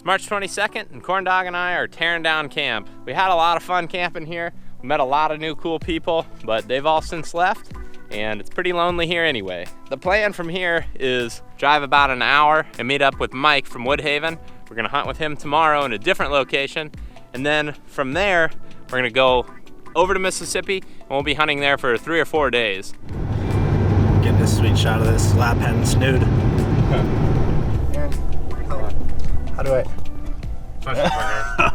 It's March 22nd, and Corn Dog and I are tearing down camp. We had a lot of fun camping here. We met a lot of new cool people, but they've all since left, and it's pretty lonely here anyway. The plan from here is drive about an hour and meet up with Mike from Woodhaven. We're gonna hunt with him tomorrow in a different location, and then from there, we're gonna go over to Mississippi, and we'll be hunting there for 3 or 4 days. Getting this sweet shot of this lap hen snood. How do I?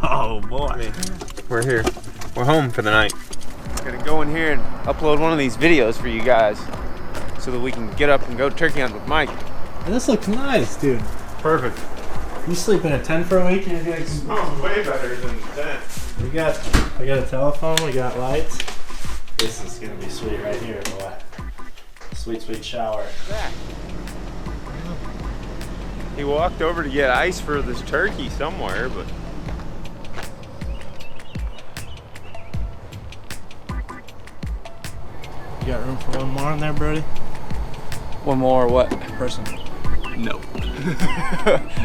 Oh boy. We're here. We're home for the night. Gonna go in here and upload one of these videos for you guys so that we can get up and go turkey hunt with Mike. And this looks nice, dude. Perfect. You sleep in a tent for a week and you're like, Oh, way better than the tent. I got a telephone, we got lights. This is gonna be sweet right here, boy. Sweet, sweet shower. Yeah. He walked over to get ice for this turkey somewhere, but you got room for one more in there, Brody? One more what? Person. No.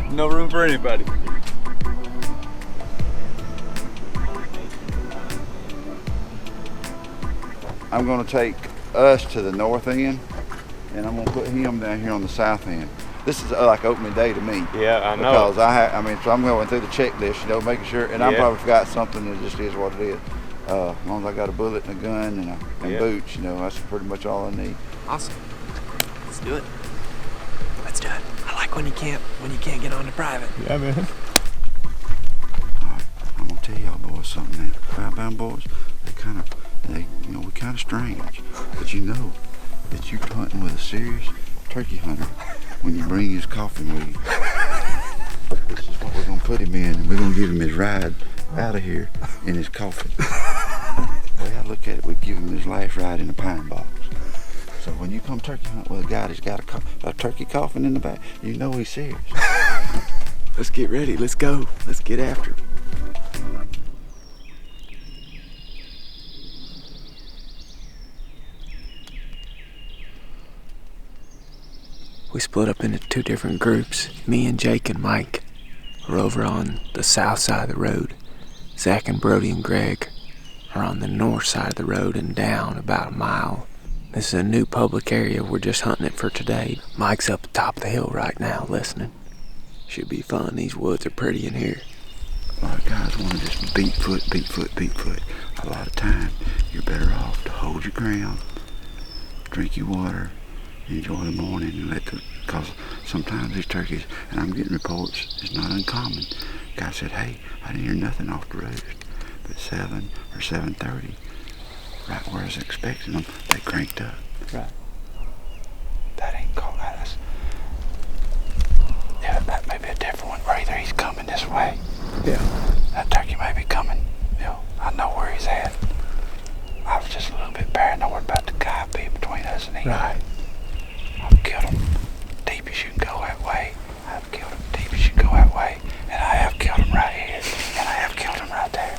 No room for anybody. I'm gonna take us to the north end, and I'm gonna put him down here on the south end. This is like opening day to me. yeah, I know. Because so I'm going through the checklist, making sure, and I probably forgot something that just is what it is. As long as I got a bullet and a gun and boots, that's pretty much all I need. Awesome. Let's do it. Let's do it. I like when you can't get on to private. Yeah, man. All right, I'm gonna tell y'all boys something now. Crowdbound boys, we're kind of strange, but you know that you're hunting with a serious turkey hunter when you bring his coffin with you. This is what we're gonna put him in, and we're gonna give him his ride out of here in his coffin. The way I look at it, we give him his last ride in a pine box. So when you come turkey hunt with a guy that's got a turkey coffin in the back, you know he's serious. Let's get ready. Let's go. Let's get after it. We split up into 2 different groups. Me and Jake and Mike are over on the south side of the road. Zach and Brody and Greg are on the north side of the road and down about a mile. This is a new public area. We're just hunting it for today. Mike's up the top of the hill right now listening. Should be fun. These woods are pretty in here. A lot of guys want to just beat foot. A lot of time, you're better off to hold your ground, drink your water, enjoy the morning, and because sometimes these turkeys, and I'm getting reports, it's not uncommon. Guy said, hey, I didn't hear nothing off the roost, but 7 or 7:30, right where I was expecting them, they cranked up. Right. That ain't called us. Yeah, that may be a different one, or either he's coming this way. Yeah. That turkey may be coming. I know where he's at. I was just a little bit paranoid about the guy being between us and him. Right. I've killed him deep as you can go that way. I've killed him deep as you can go that way. And I have killed him right here. And I have killed him right there.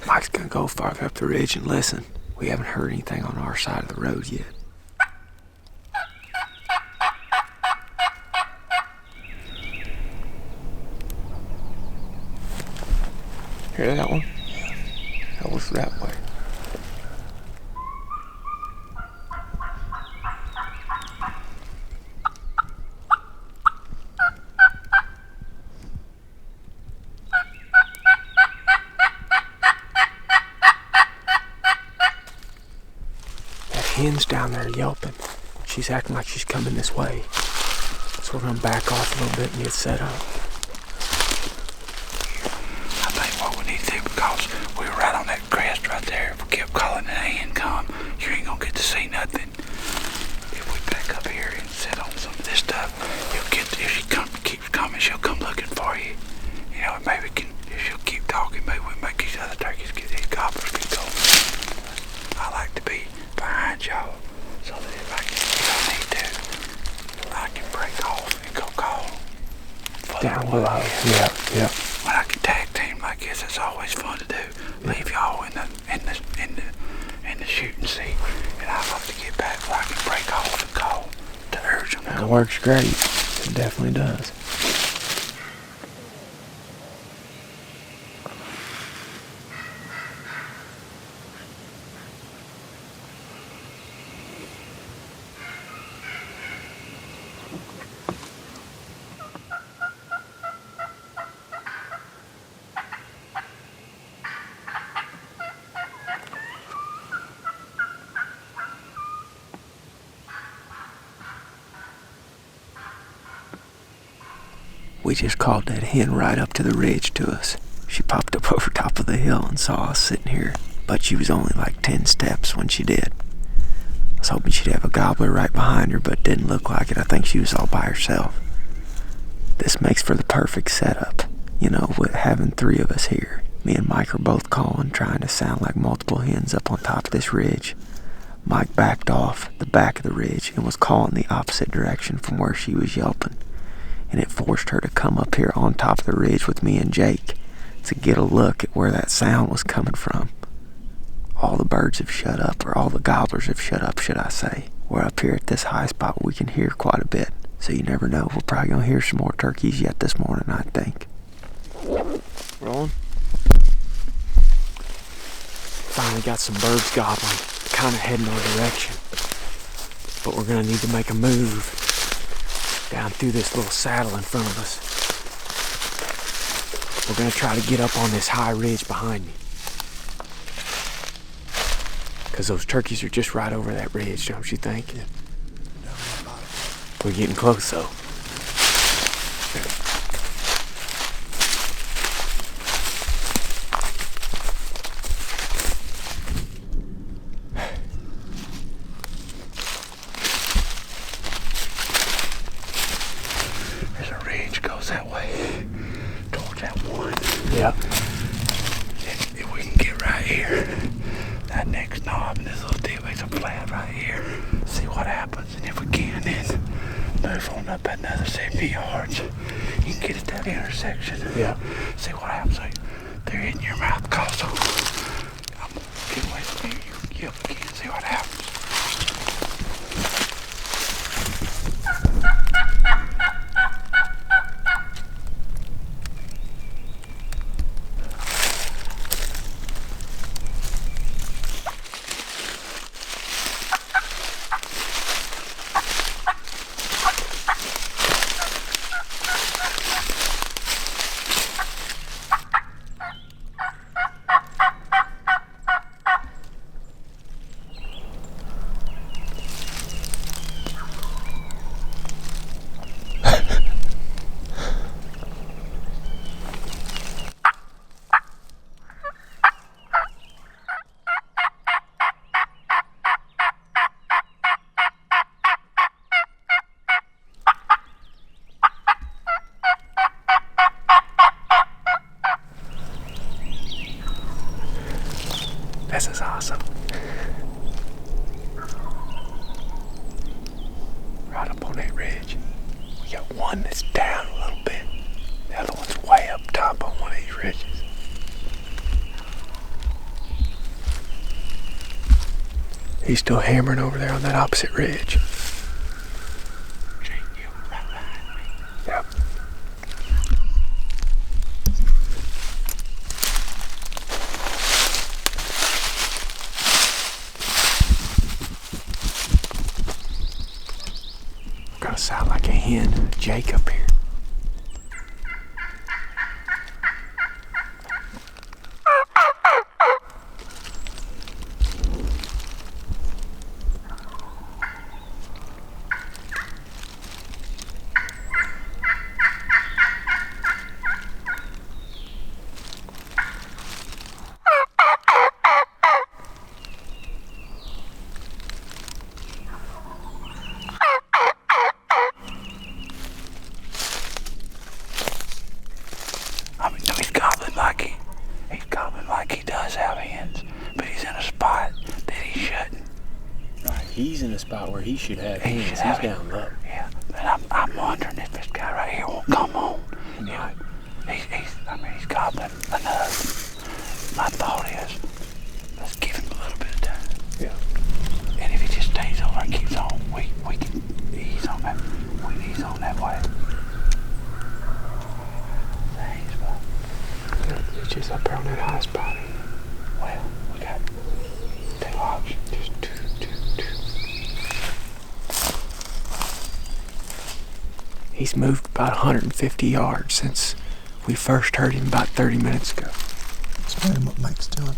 Mike's gonna go farther up the ridge and listen. We haven't heard anything on our side of the road yet. Hear that one? Yeah. That was that way. That hen's down there yelping. She's acting like she's coming this way. So we're gonna back off a little bit and get set up. I think what we need to do, because we were right on that crest right there, if we kept calling and they ain't come, you ain't gonna get to see nothing. If we back up here and sit on some of this stuff, you'll get to, if she keeps coming, she'll come looking for you. Maybe if she'll keep talking, maybe we make these other turkeys get these gobblers get going. I like to be behind y'all, so that if I need to, I can break off and go call. Down below. Yeah. When I can tag team like this, it's always fun to do. Leave y'all in the shooting seat, and I love to get back so I can break off and call. to urge them. That works great. It definitely does. We just called that hen right up to the ridge to us. She popped up over top of the hill and saw us sitting here, but she was only like 10 steps when she did. I was hoping she'd have a gobbler right behind her, but didn't look like it. I think she was all by herself. This makes for the perfect setup, you know, with having 3 of us here. Me and Mike are both calling, trying to sound like multiple hens up on top of this ridge. Mike backed off the back of the ridge and was calling the opposite direction from where she was yelping. And it forced her to come up here on top of the ridge with me and Jake to get a look at where that sound was coming from. All the birds have shut up, or all the gobblers have shut up, should I say. We're up here at this high spot where we can hear quite a bit. So you never know. We're probably going to hear some more turkeys yet this morning, I think. Rolling. Finally got some birds gobbling, kind of heading our direction. But we're going to need to make a move down through this little saddle in front of us. We're going to try to get up on this high ridge behind me. Because those turkeys are just right over that ridge, don't you think? Yeah. We're getting close, though. There's a ridge goes that way towards that one. Yeah. If we can get right here, that next knob and this little deal makes a flat right here. See what happens, and if we can, then move on up another 70 yards. You can get at that intersection. Yeah. See what happens. They're in your mouth, cause I'm gonna get away from you. You yelp again. See what happens. This is awesome. Right up on that ridge. We got one that's down a little bit. The other one's way up top on one of these ridges. He's still hammering over there on that opposite ridge. Yep. Gonna sound like a hen, Jake up here. I mean, he's gobbling like he does have hens, but he's in a spot that he shouldn't. Right, he's in a spot where he should have He hens. should have He's down low. Yeah, but I'm wondering if this guy right here won't come on. Right. He's gobbling enough. My thought is, let's give him a little bit of time. Yeah. And if he just stays over and keeps on, we can ease on that. We can ease on that way. Thanks, bud. It's just up there on that high spot. Well, we got 2 options. Just two. He's moved about 150 yards since we first heard him about 30 minutes ago. Explain what Mike's doing.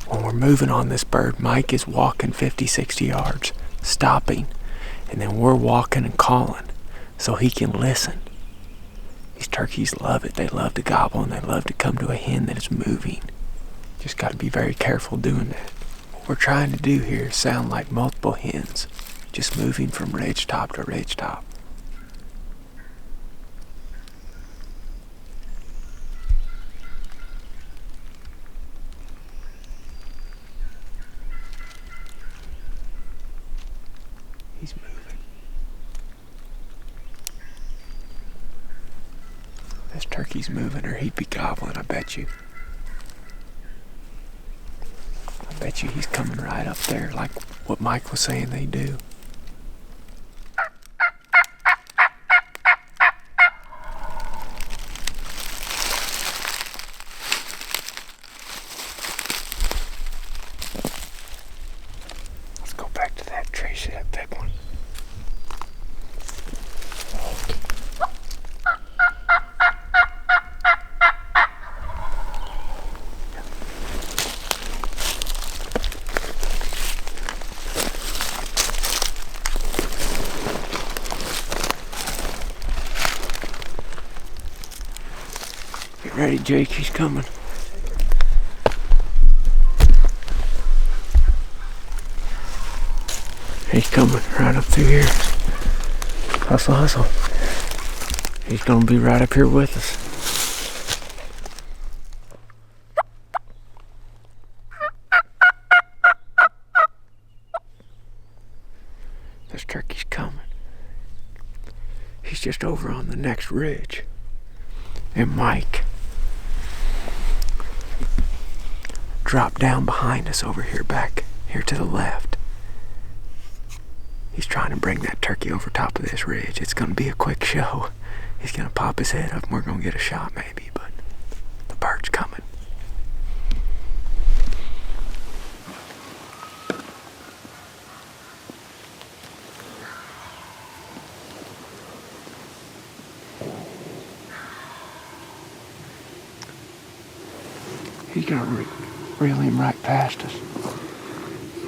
When we're moving on this bird, Mike is walking 50, 60 yards, stopping, and then we're walking and calling. so he can listen. These turkeys love it. They love to gobble and they love to come to a hen that is moving. Just got to be very careful doing that. What we're trying to do here is sound like multiple hens, just moving from ridge top to ridge top. He's moving. This turkey's moving or he'd be gobbling, I bet you. I bet you he's coming right up there like what Mike was saying they do. Let's go back to that tree, see that big one. Get ready, Jake, he's coming. He's coming right up through here. Hustle, hustle. He's gonna be right up here with us. This turkey's coming. He's just over on the next ridge. And Mike dropped down behind us over here, back here to the left. He's trying to bring that turkey over top of this ridge. It's gonna be a quick show. He's gonna pop his head up and we're gonna get a shot maybe, but the bird's coming. He's gonna reel him right past us.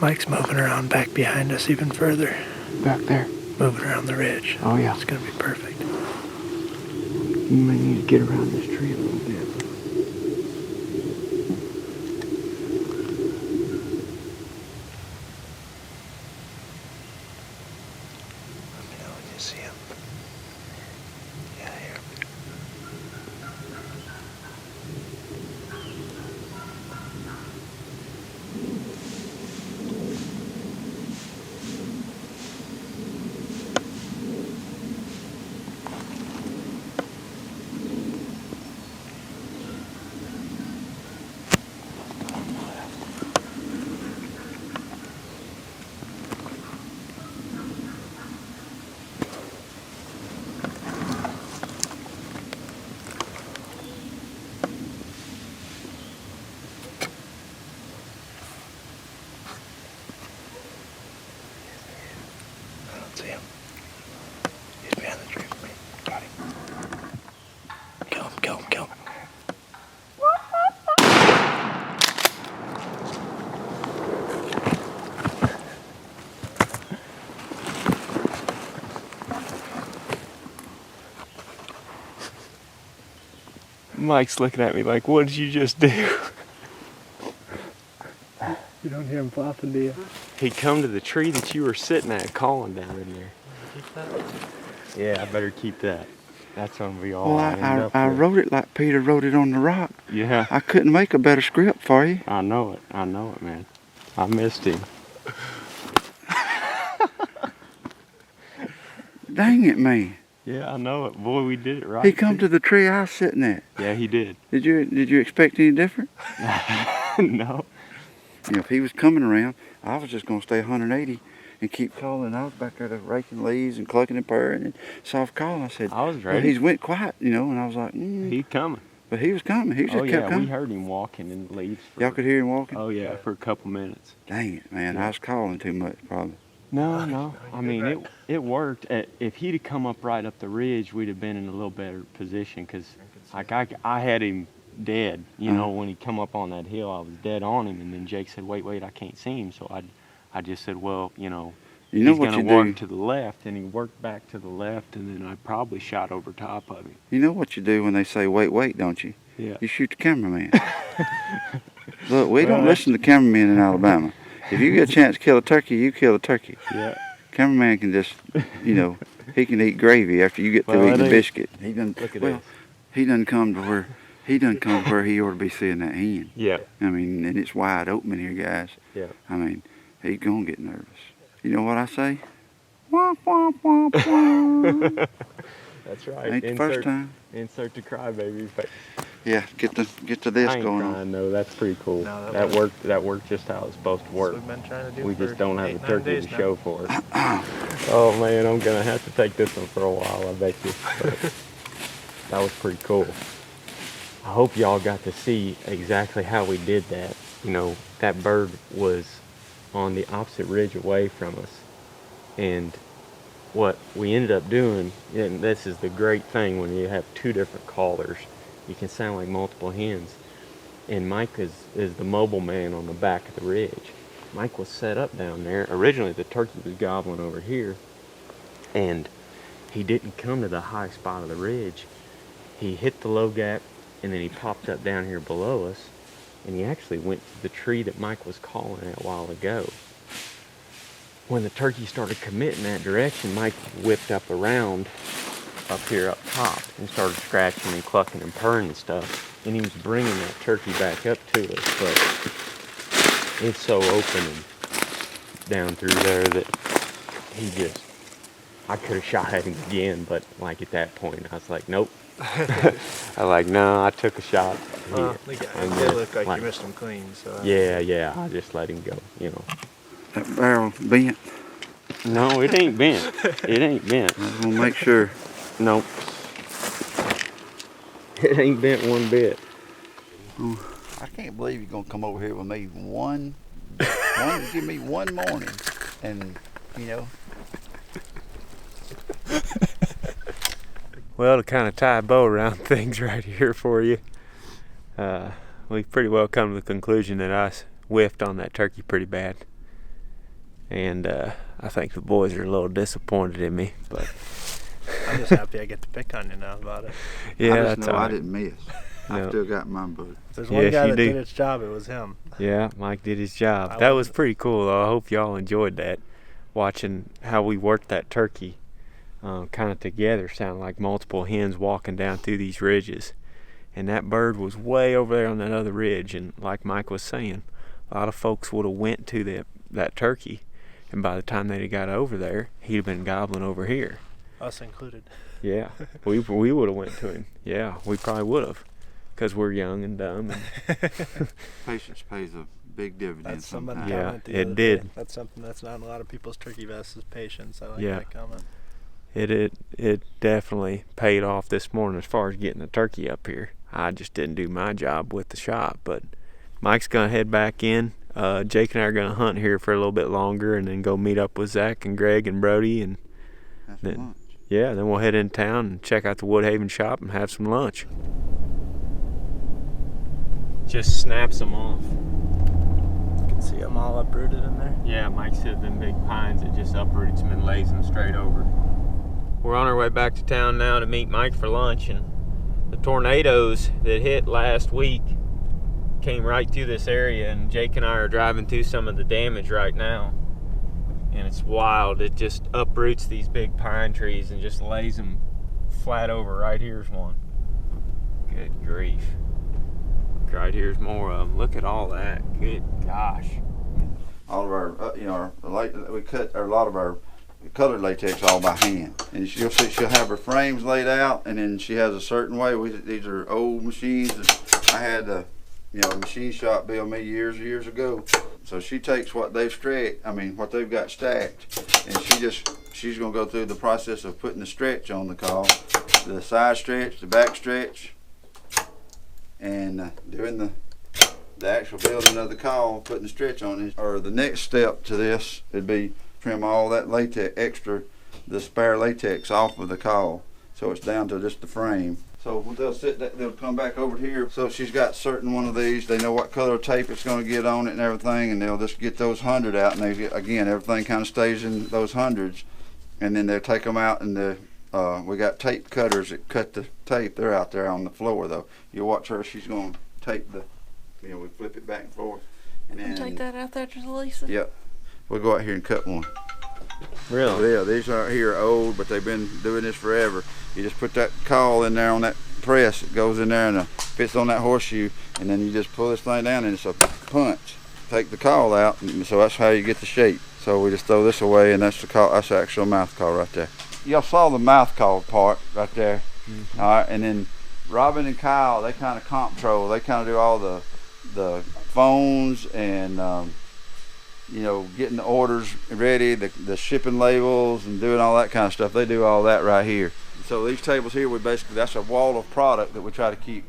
Mike's moving around back behind us even further. Back there. Moving around the ridge. Oh yeah. It's gonna be perfect. You may need to get around this tree a little bit. Let me know when you see him. Yeah, here. I don't see him. He's behind the tree for me. Got him. Kill him, kill him, kill him. Mike's looking at me like, what did you just do? You don't hear him flopping, do you? He come to the tree that you were sitting at calling down in there. Yeah, I better keep that. That's gonna be all. Well, I wrote it like Peter wrote it on the rock. Yeah. I couldn't make a better script for you. I know it, man. I missed him. Dang it, man. Yeah, I know it. Boy, we did it right. He come to the tree I was sitting at. Yeah, he did. Did you expect any different? No. You know, if he was coming around, I was just gonna stay 180 and keep calling. I was back there raking leaves and clucking and purring and soft calling. I said, I was ready. well, he's went quiet, you know, and I was like, He's coming. But he was coming. He just kept we coming. heard him walking in the leaves. Y'all could hear him walking? Oh yeah, for a couple minutes. Dang it, man. I was calling too much, probably. No. I mean, it worked. If he'd have come up right up the ridge, we'd have been in a little better position because like I had him dead. You know, when he come up on that hill, I was dead on him, and then Jake said, "Wait, I can't see him." So I just said, "Well, you know, You know he's what gonna you work do? to the left, and he worked back to the left, and then I probably shot over top of him. You know what you do when they say wait, wait, don't you? Yeah. You shoot the cameraman. Look, we don't listen to cameramen in Alabama. If you get a chance to kill a turkey, you kill a turkey. Yeah. Cameraman can just, you know, he can eat gravy after you get through Well, eating it the ain't- biscuit. He done. Look at Well, this. he done come to where he ought to be seeing that hen. Yeah. I mean, and it's wide open in here, guys. Yeah. I mean, he's gonna get nervous. You know what I say? Womp womp womp womp. That's right. Ain't the first time. Insert the crybaby face. Yeah, get to this I ain't going crying, on. though. That's pretty cool. No, that worked just how it's supposed to work. That's what we've been trying to do. We for just don't have 8, a 9 turkey days to now. show for it. Oh man, I'm gonna have to take this one for a while, I bet you. But that was pretty cool. I hope y'all got to see exactly how we did that. You know, that bird was on the opposite ridge away from us. And what we ended up doing, and this is the great thing when you have two different callers, you can sound like multiple hens. And Mike is the mobile man on the back of the ridge. Mike was set up down there. Originally the turkey was gobbling over here, and he didn't come to the high spot of the ridge. He hit the low gap, and then he popped up down here below us, and he actually went to the tree that Mike was calling at a while ago. When the turkey started committing that direction, Mike whipped up around up here up top and started scratching and clucking and purring and stuff. And he was bringing that turkey back up to us, but it's so open and down through there that I could have shot at him again, but like at that point, I was like, nope. I was like, no, I took a shot. Well, here. they And look like like- you missed them clean. So Yeah, I just let him go, you know. That barrel bent. No, it ain't bent. It ain't bent. I was gonna make sure. Nope. It ain't bent one bit. I can't believe you're gonna come over here with me give me one morning, and you know. Well, to kind of tie a bow around things right here for you, we've pretty well come to the conclusion that I whiffed on that turkey pretty bad. And I think the boys are a little disappointed in me, but I'm just happy I get to pick on you now about it. I yeah, just that's know all I right. didn't miss. I No. still got my book. If there's one Yes, guy you that do. did its job, it was him. Yeah, Mike did his job. I That was- was pretty cool, though. I hope y'all enjoyed that, watching how we worked that turkey kind of together. Sounded like multiple hens walking down through these ridges. And that bird was way over there on that other ridge. And like Mike was saying, a lot of folks would have went to that turkey. And by the time they got over there, he'd have been gobbling over here. Us included. Yeah, we would have went to him. Yeah, we probably would have, because we're young and dumb. And Patience pays a big dividend That's somebody sometimes. Yeah, comment the it other did. day. That's something that's not in a lot of people's turkey vests is patience. I like Yeah. that comment. It definitely paid off this morning as far as getting the turkey up here. I just didn't do my job with the shot, but Mike's gonna head back in. Jake and I are gonna hunt here for a little bit longer, and then go meet up with Zach and Greg and Brody, and That's Then- lunch. yeah, then we'll head in town and check out the Woodhaven shop and have some lunch. Just snaps them off. You can see them all uprooted in there. Yeah, Mike said them big pines, it just uproots them and lays them straight over. We're on our way back to town now to meet Mike for lunch, and the tornadoes that hit last week came right through this area, and Jake and I are driving through some of the damage right now. And it's wild. It just uproots these big pine trees and just lays them flat over. Right here's one. Good grief. Right here's more of them. Look at all that. Good gosh. All of our, we cut a lot of our colored latex all by hand, and you'll see she'll have her frames laid out, and then she has a certain way. These are old machines that I had a machine shop build me years ago. So she takes what they've what they've got stacked, and she's gonna go through the process of putting the stretch on the call, the side stretch, the back stretch, and doing the actual building of the call, putting the stretch on it. Or the next step to this would be trim all that latex the spare latex off of the call, so it's down to just the frame. So they'll they'll come back over here. So she's got certain one of these. They know what color tape it's going to get on it and everything, and they'll just get those 100 out, and they get, again, everything kind of stays in those hundreds, and then they'll take them out, and we got tape cutters that cut the tape. They're out there on the floor though. You watch her; she's going to tape the, we flip it back and forth, and then take that out there to Lisa. Yep, we'll go out here and cut one. Really? Yeah, these are here old, but they've been doing this forever. You just put that caul in there on that press. It goes in there and fits on that horseshoe, and then you just pull this thing down and it's a punch. Take the caul out, and so that's how you get the shape. So we just throw this away, and that's the caul. That's the actual mouth caul right there. Y'all saw the mouth caul part right there. Mm-hmm. All right, and then Robin and Kyle, they kind of control. They kind of do all the phones and getting the orders ready, the shipping labels, and doing all that kind of stuff. They do all that right here. So these tables here, that's a wall of product that we try to keep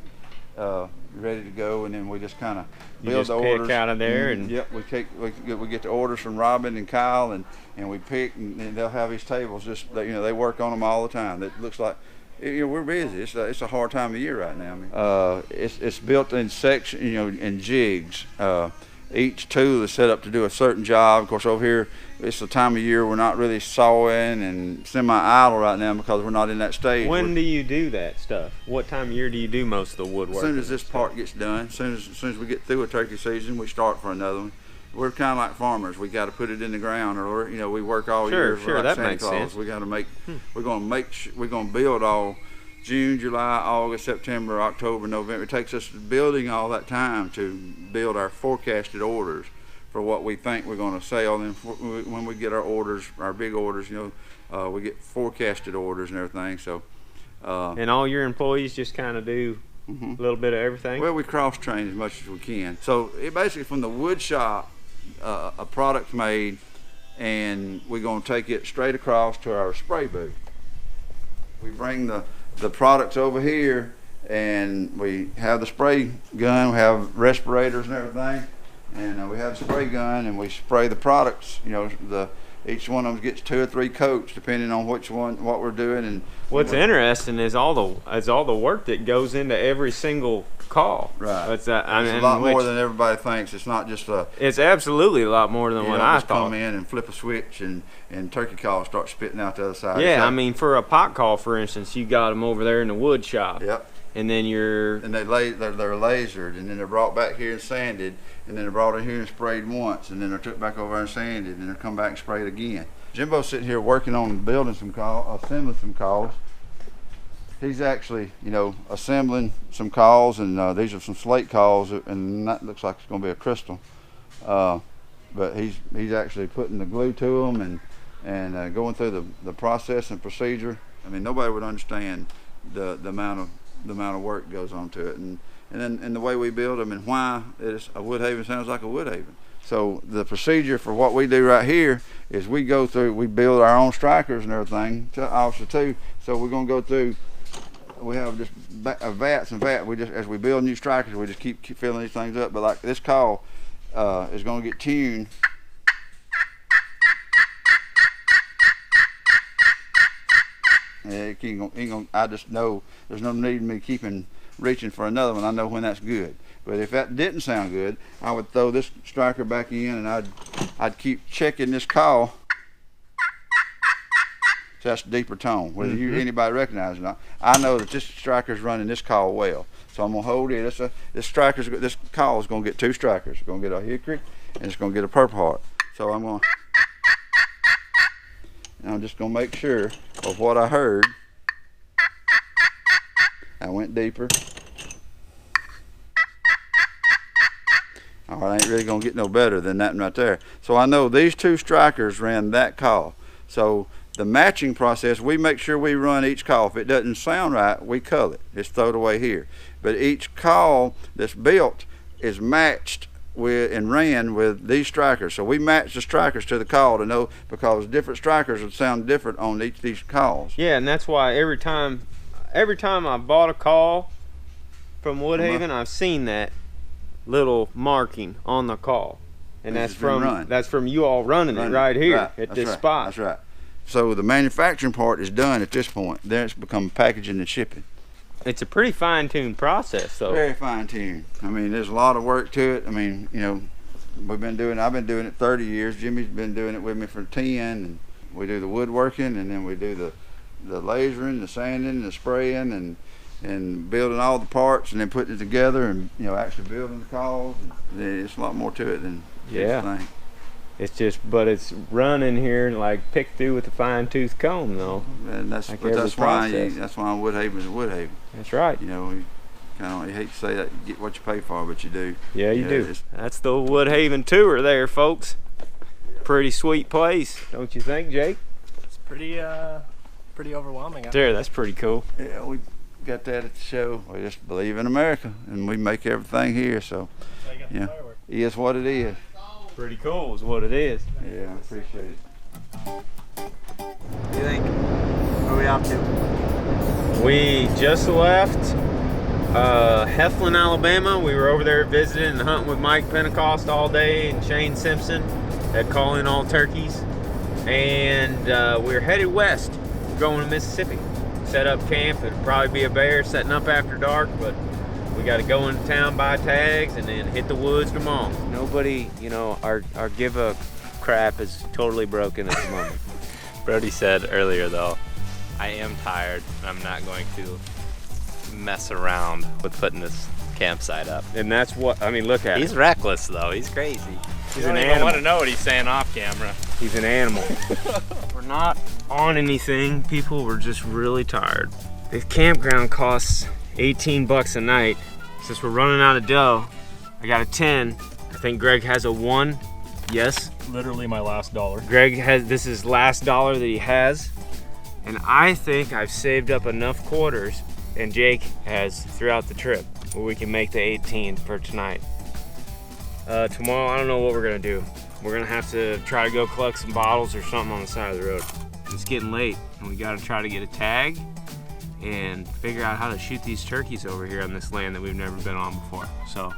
ready to go, and then we just kind of build the orders. Pick out of there, and yep, we get the orders from Robin and Kyle, and we pick, and they'll have these tables. Just they work on them all the time. It looks like we're busy. It's a hard time of year right now. I mean, it's built in sections, in jigs. Each tool is set up to do a certain job. Of course, over here, it's the time of year we're not really sawing and semi-idle right now because we're not in that stage. When do you do that stuff? What time of year do you do most of the woodwork? As soon as this part gets done, as soon as we get through a turkey season, we start for another one. We're kind of like farmers. We got to put it in the ground, or we work all year. Sure, like that Santa makes Claus. sense. We got to make. We're gonna build all June, July, August, September, October, November. It takes us building all that time to build our forecasted orders for what we think we're going to sell. And when we get our orders, our big orders, we get forecasted orders and everything. So, and all your employees just kind of do a little bit of everything? Well, we cross-train as much as we can. So it basically, from the wood shop, a product's made, and we're going to take it straight across to our spray booth. We bring the products over here, and we have the spray gun. We have respirators and everything, and we have the spray gun, and we spray the products. Each one of them gets 2 or 3 coats depending on what we're doing. And what's interesting is all the work that goes into every single call. Right. It's a lot more than everybody thinks. It's not just it's absolutely a lot more than what I thought. Come in and flip a switch and turkey calls start spitting out the other side. Yeah, I mean, for a pot call, for instance, you got them over there in the wood shop. Yep. And then they're lasered, and then they're brought back here and sanded, and then they're brought in here and sprayed once, and then they're took back over and sanded, and they're come back and sprayed again. Jimbo's sitting here working on building assembling some calls. He's actually, assembling some calls, and these are some slate calls, and that looks like it's going to be a crystal. But he's actually putting the glue to them and going through the process and procedure. I mean, nobody would understand the amount of work goes on to it, and then the way we build them, and why a Woodhaven sounds like a Woodhaven. So the procedure for what we do right here is we build our own strikers and everything, also too. So we're going to go through. We have just vats and vats. As we build new strikers, we just keep filling these things up. But like this call is going to get tuned. Yeah, I just know there's no need in me reaching for another one. I know when that's good. But if that didn't sound good, I would throw this striker back in, and I'd keep checking this call. So that's a deeper tone. Whether anybody recognizes it or not, I know that this striker's running this call well. So I'm gonna hold it. This call is gonna get 2 strikers. It's gonna get a hickory, and it's gonna get a purple heart. So I'm just gonna make sure of what I heard. I went deeper. All right, I ain't really gonna get no better than that one right there. So I know these 2 strikers ran that call. So the matching process, we make sure we run each call. If it doesn't sound right, we cull it. It's thrown away here. But each call that's built is matched with and ran with these strikers. So we match the strikers to the call to know, because different strikers would sound different on each of these calls. Yeah, and that's why every time I bought a call from Woodhaven, I've seen that little marking on the call, and that's from you all running it right here at this spot. That's right. So the manufacturing part is done at this point. Then it's become packaging and shipping. It's a pretty fine-tuned process, though. Very fine-tuned. I mean, there's a lot of work to it. I mean, you know, I've been doing it 30 years. Jimmy's been doing it with me for 10. And we do the woodworking, and then we do the lasering, the sanding, the spraying, and building all the parts, and then putting it together, and you know, actually building the calls. It's a lot more to it than you think. It's just, but it's running here like picked through with a fine-tooth comb, though. And that's like that's why Woodhaven is Woodhaven. That's right. You know, you hate to say that, you get what you pay for, but you do. Yeah, you do. That's the Woodhaven tour there, folks. Pretty sweet place, don't you think, Jake? It's pretty overwhelming. There, that's pretty cool. Yeah, we got that at the show. We just believe in America, and we make everything here. So, yeah, it is what it is. Pretty cool is what it is. Yeah, I appreciate it. What do you think? What are we off to? We just left Heflin, Alabama. We were over there visiting and hunting with Mike Pentecost all day and Shane Simpson at Call In All Turkeys. And we're headed west. We're going to Mississippi. Set up camp. It'll probably be a bear setting up after dark, but we got to go into town, buy tags, and then hit the woods tomorrow. Nobody, you know, our give a crap is totally broken at the moment. Brody said earlier though, I am tired and I'm not going to mess around with putting this campsite up. And that's what, I mean, look at him. He's reckless though, he's crazy. He's I an don't even animal. want to know what he's saying off camera. He's an animal. We're not on anything, people. We're just really tired. The campground costs 18 bucks a night. Since we're running out of dough, I got a 10. I think Greg has a 1. Yes. Literally my last dollar. Greg has, this is last dollar that he has. And I think I've saved up enough quarters, and Jake has throughout the trip, where we can make the 18 for tonight. Tomorrow, I don't know what we're gonna do. We're gonna have to try to go collect some bottles or something on the side of the road. It's getting late, and we gotta try to get a tag and figure out how to shoot these turkeys over here on this land that we've never been on before. So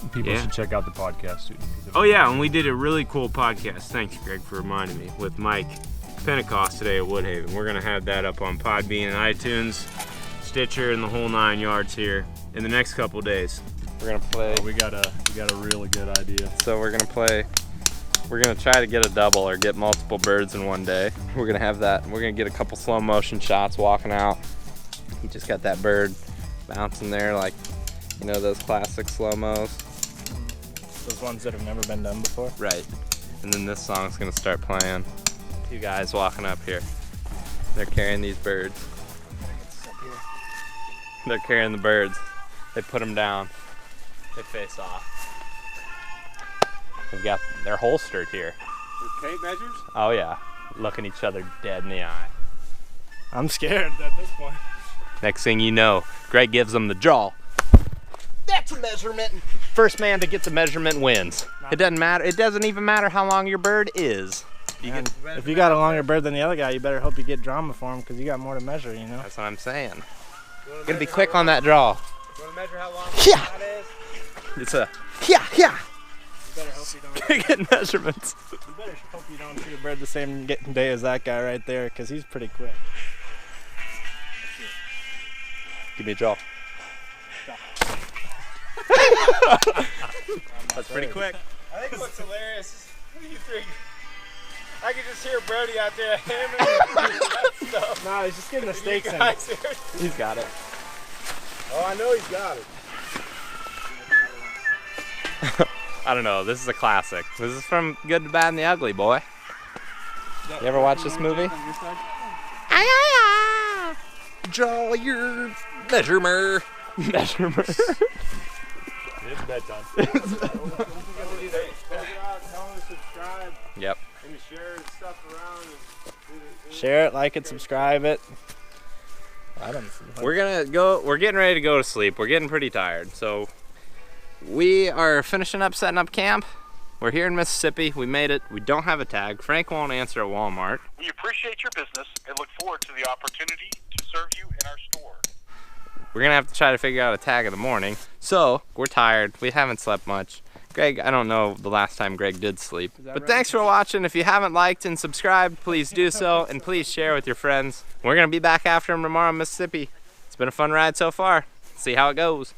People should check out the podcast too. Oh yeah, and we did a really cool podcast. Thanks, Greg, for reminding me. With Mike Pentecost today at Woodhaven. We're gonna have that up on Podbean and iTunes, Stitcher, and the whole 9 yards here in the next couple days. We're gonna play. We got a really good idea. So we're gonna play. We're gonna try to get a double or get multiple birds in one day. We're gonna have that. We're gonna get a couple slow motion shots walking out. He just got that bird bouncing there, like, you know, those classic slow-mos. Those ones that have never been done before. Right. And then this song's gonna start playing. Two guys walking up here. They're carrying these birds. They're carrying the birds. They put them down. They face off. They're holstered here. With tape measures? Oh yeah. Looking each other dead in the eye. I'm scared at this point. Next thing you know, Greg gives them the draw. That's a measurement. First man to get the measurement wins. It doesn't matter. It doesn't even matter how long your bird is. If you got a longer bird than the other guy, you better hope you get drama for him because you got more to measure, you know? That's what I'm saying. Gonna be quick on that draw. You want to measure how long Yeah. that is? It's a You better hope you don't. get measurements. You better hope you don't shoot a bird the same day as that guy right there because he's pretty quick. Give me a draw. That's pretty quick. I think what's hilarious is, what do you think? I can just hear Brody out there hammering that stuff. Nah, he's just getting the stakes in. He's got it. Oh, I know he's got it. I don't know. This is a classic. This is from Good, the Bad, and the Ugly, boy. You ever watch this movie? Draw your measurement. Measurement. It's bedtime. Yep. And share stuff around. Share it, like it, subscribe it. I don't know. We're getting ready to go to sleep. We're getting pretty tired. So we are finishing up setting up camp. We're here in Mississippi. We made it. We don't have a tag. Frank won't answer at Walmart. We appreciate your business and look forward to the opportunity to serve you in our store. We're gonna have to try to figure out a tag in the morning. So we're tired. We haven't slept much. Greg, I don't know the last time Greg did sleep. But thanks for watching. If you haven't liked and subscribed, please do so, and please share with your friends. We're gonna be back after him tomorrow in Mississippi. It's been been a fun ride so far. See how it goes.